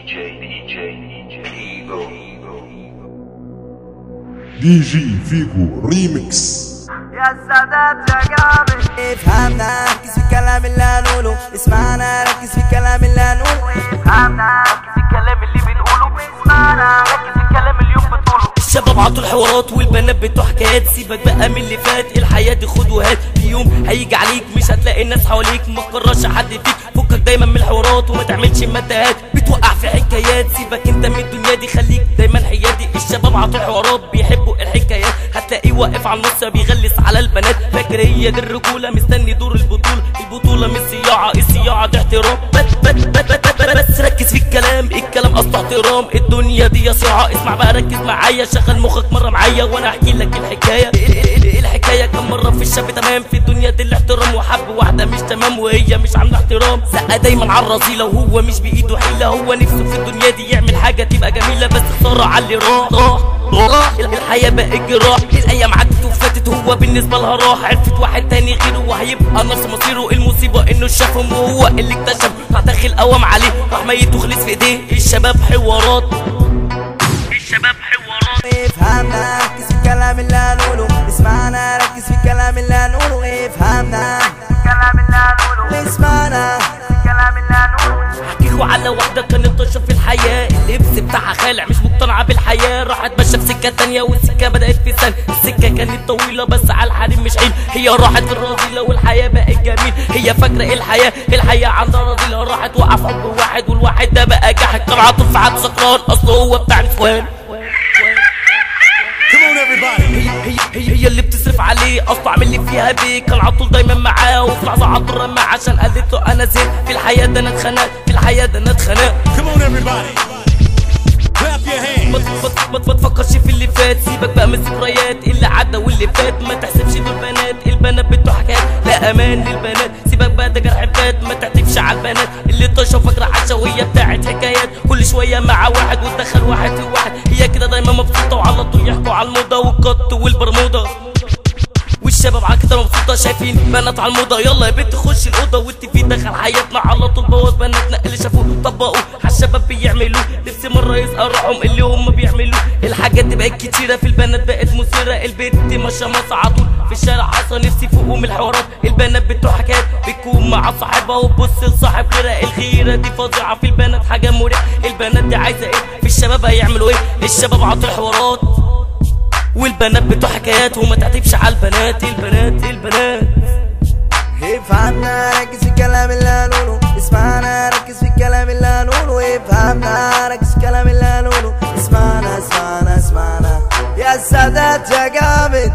دي جي فيجو ريمكس. يا سادات يا جامد افهمنا ركز في الكلام اللي هنقوله، اسمعنا ركز في الكلام اللي هنقوله، افهمنا ركز في الكلام اللي بنقوله، اسمعنا ركز في الكلام اللي يوم بتقوله. الشباب عطوا الحوارات والبنات بتوع حكايات، سيبك بقى من اللي فات، الحياة دي خد وهات، في يوم هيجي عليك مش هتلاقي الناس حواليك، ما تكررش حد فيك، فكك دايما من الحوارات وما تعملش متاهات، بتوقع في حكايات، سيبك انت من الدنيا دي، خليك دايما حيادي. الشباب عطوا الحوارات بيحبوا الحكايات، هتلاقيه واقف على النص بيغلس على البنات، فاكر هي دي الرجولة، مستني دور البطولة مش صياعة، الصياعة دي احترام، بس ركز في الكلام اصله احترام، الدنيا دي يا صياعة، اسمع بقى ركز معايا، شغل مخك مرة معايا وانا احكي لك الحكاية كم مرة في الشاب تمام، في الدنيا دي الاحترام، وحب واحدة مش تمام وهي مش عاملة احترام، زقة دايما على الرذيلة وهو مش بايده حيلة، هو نفسه في الدنيا دي يعمل حاجة تبقى جميلة، بس خسارة على اللي راح الحياة بقت جراح، الايام عدت وفاتت، هو بالنسبة لها راح، عرفت واحد تاني غيره وهيبقى نفس مصيره، المصيبة انه شافهم وهو اللي اكتشف، راح داخل قوم عليه، راح ميت وخلص في ايديه. الشباب حوارات افهمنا ركز في الكلام اللي هنقوله، اسمعنا ركز في الكلام اللي هنقوله، افهمنا الكلام اللي هنقوله، اسمعنا الكلام اللي هنقوله. حكيكوا على واحدة كانت تشرب في الحياة، اللبس بتاعها خالع مش مقتنعة بالحياة، راحت ماشية في سكة تانية والسكة بدأت في سنة، السكة كانت طويلة بس على الحريم مش حيل، هي راحت في الرذيلة والحياة بقت جميل، هي فاكرة الحياة عندها رذيلة، راحت وقع في حب واحد والواحد ده بقى جحد، كان عاطل في عاد سكران، أصله هو بتاع الإخوان. هي اللي بتصرف عليه، اصله عامل لي فيها بيه، كان عطول دايما معاه، وفي لحظه عطول رمى عشان قالت له انا زين، في الحياه ده انا اتخنقت، ما تفكرش في اللي فات، سيبك بقى من الذكريات، اللي عدى واللي فات، ما تحسبش دول البنات بتوع حكايات، لا امان للبنات، سيبك بقى ده جرح فات، ما تعتبش على البنات اللي طاشه فاكره عشا وهي بتاعت حكايات، كل شويه مع واحد وتدخل واحد في واحد، هي كده دايما مبسوطه وعلى طول يحكوا على الموضه والقط والبرموده، والشباب على كده مبسوطه شايفين بنات على الموضه، يلا يا بنت خش الاوضه والتي في دخل حياتنا على طول، بوظ بناتنا اللي شافوه طبقوا على الشباب بيعملوه، نفسي مره يسقرحهم اللي هم بيعملوه، الحاجات دي بقت كتيره في البنات بقت مثيره، البنت ماشيه مصر على طول في الشارع عصا، نفسي فوقوا من الحوارات، البنات بتوع حكايات بتكون مع صاحبها وتبص لصاحب غيرها، الغيره دي فظيعه في البنات حاجه مريحه، البنات دي عايزه ايه في الشباب هيعملوا ايه، الشباب عطوا الحوارات والبنات بتوع حكايات، وما تعتبش على البنات افهمنا ركز في الكلام اللي هنقوله، اسمعنا ركز في الكلام اللي هنقوله، افهمنا ركز في الكلام اللي هنقوله، اسمعنا يا سادات يا جامد.